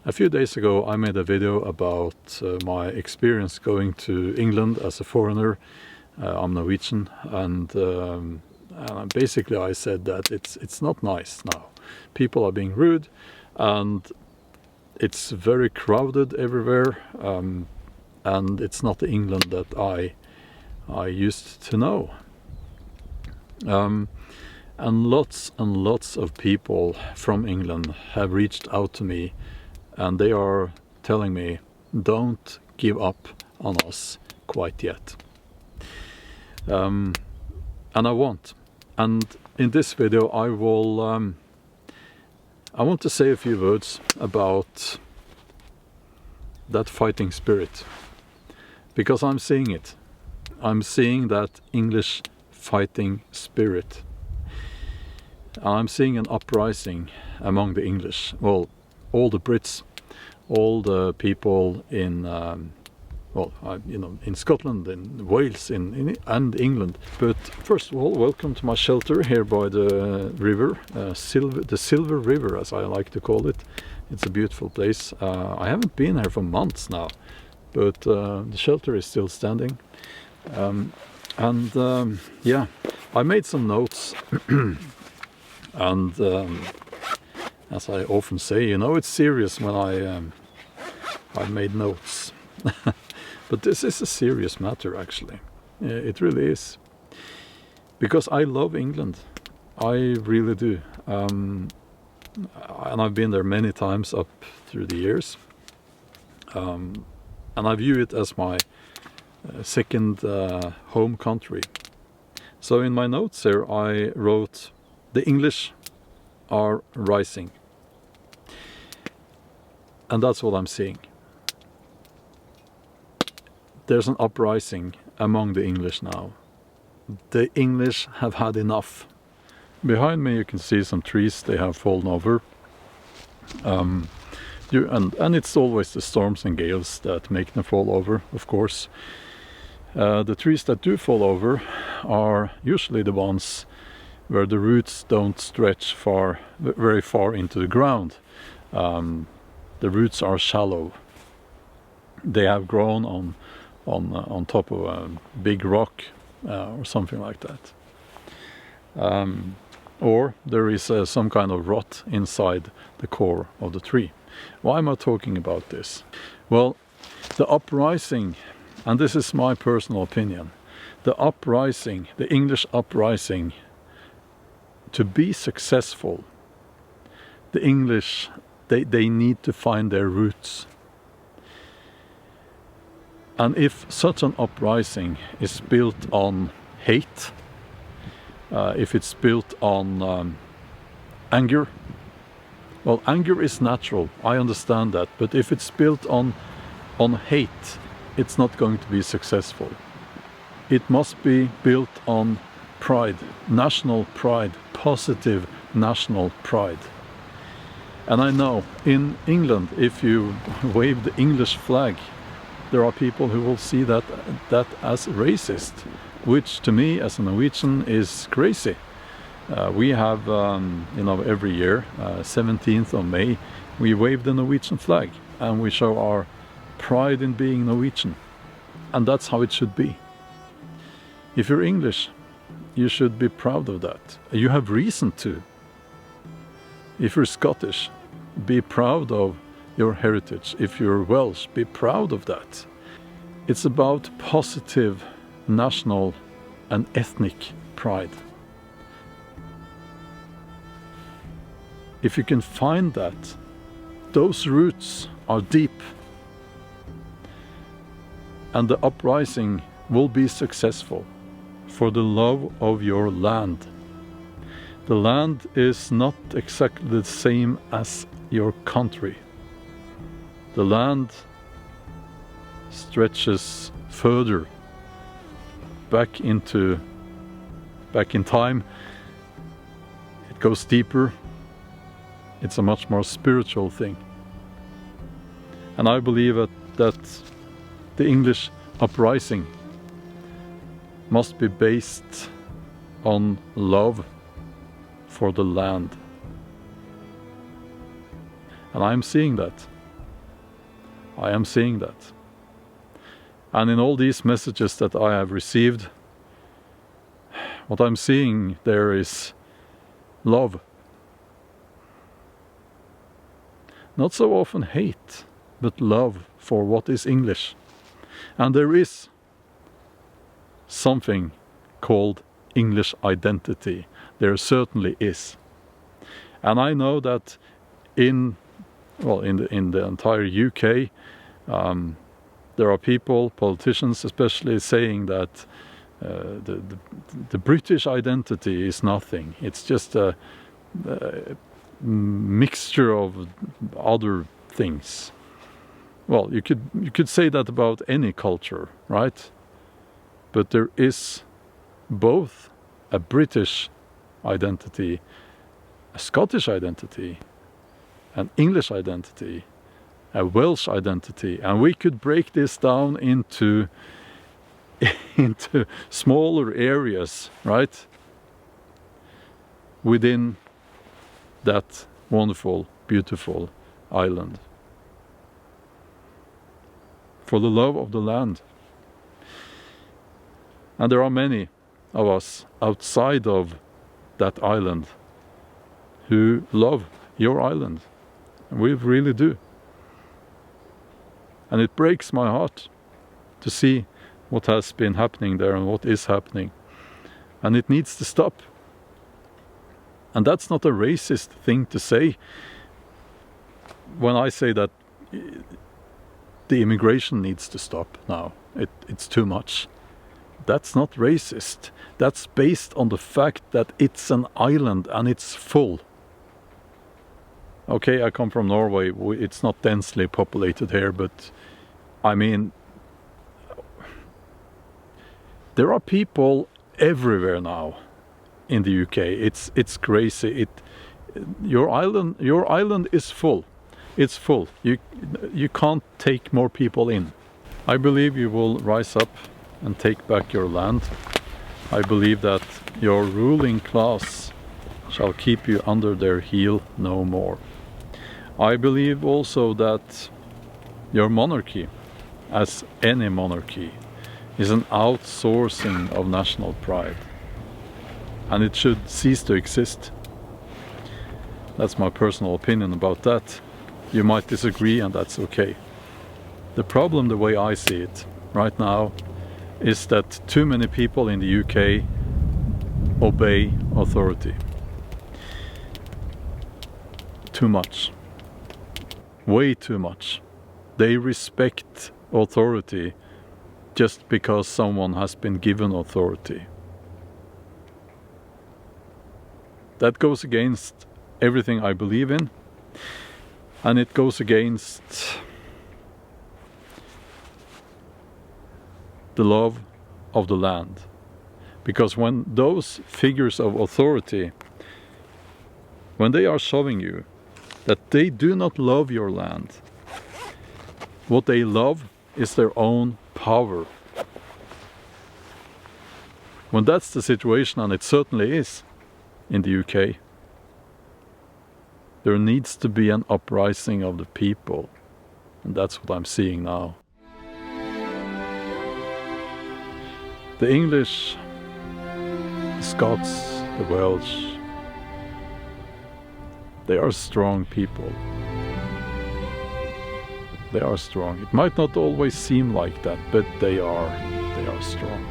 A few days ago I made a video about my experience going to England as a foreigner. I'm Norwegian, and basically I said that it's not nice now. People are being rude, and it's very crowded everywhere, and it's not the England that I used to know. And lots of people from England have reached out to me, and they are telling me, don't give up on us quite yet. And I won't. And in this video I want to say a few words about that fighting spirit, because I'm seeing it. I'm seeing that English fighting spirit. I'm seeing an uprising among the English. Well, all the Brits, all the people in, in Scotland, in Wales, and England. But first of all, welcome to my shelter here by the river, the Silver River, as I like to call it. It's a beautiful place. I haven't been here for months now, but the shelter is still standing. Yeah, I made some notes. And as I often say, it's serious when I made notes. But this is a serious matter, actually. It really is. Because I love England. I really do. And I've been there many times up through the years. And I view it as my second home country. So in my notes here I wrote, the English are rising. And that's what I'm seeing. There's an uprising among the English now. The English have had enough. Behind me you can see some trees, they have fallen over. And it's always the storms and gales that make them fall over, of course. The trees that do fall over are usually the ones where the roots don't stretch very far into the ground. The roots are shallow. They have grown on top of a big rock or something like that. Or there is some kind of rot inside the core of the tree. Why am I talking about this? Well, the uprising, and this is my personal opinion, the English uprising, to be successful, the English, they need to find their roots. And if such an uprising is built on hate, if it's built on anger, well, anger is natural, I understand that, but if it's built on hate, it's not going to be successful. It must be built on pride, national pride, positive national pride. And I know in England, if you wave the English flag, there are people who will see that as racist, which to me as a Norwegian is crazy. We have, every year, 17th of May, we wave the Norwegian flag and we show our pride in being Norwegian. And that's how it should be. If you're English, you should be proud of that. You have reason to. If you're Scottish, be proud of your heritage. If you're Welsh, be proud of that. It's about positive national and ethnic pride. If you can find that, those roots are deep, and the uprising will be successful. For the love of your land. The land is not exactly the same as your country. The land stretches further back in time. It goes deeper. It's a much more spiritual thing. And I believe that the English uprising must be based on love for the land. And I'm seeing that. I am seeing that. And in all these messages that I have received, what I'm seeing there is love. Not so often hate, but love for what is English. And there is something called English identity. There certainly is. And I know that in the entire UK, there are people, politicians especially, saying that the British identity is nothing. It's just a mixture of other things. Well, you could say that about any culture, right? But there is both a British identity, a Scottish identity, an English identity, a Welsh identity, and we could break this down into smaller areas, right? Within that wonderful, beautiful island. For the love of the land. And there are many of us outside of that island who love your island. And we really do. And it breaks my heart to see what has been happening there and what is happening. And it needs to stop. And that's not a racist thing to say when I say that the immigration needs to stop now. It's too much. That's not racist. That's based on the fact that it's an island and it's full. Okay, I come from Norway. It's not densely populated here, but I mean, there are people everywhere now in the UK. It's crazy. Your island is full. It's full. You can't take more people in. I believe you will rise up and take back your land. I believe that your ruling class shall keep you under their heel no more. I believe also that your monarchy, as any monarchy, is an outsourcing of national pride. And it should cease to exist. That's my personal opinion about that. You might disagree, and that's okay. The problem, the way I see it right now, is that too many people in the UK obey authority. Too much. Way too much. They respect authority just because someone has been given authority. That goes against everything I believe in, and it goes against the love of the land. Because when those figures of authority, when they are showing you that they do not love your land, what they love is their own power. When that's the situation, and it certainly is in the UK, there needs to be an uprising of the people, and that's what I'm seeing now. The English, the Scots, the Welsh, they are strong people. They are strong. It might not always seem like that, but they are strong.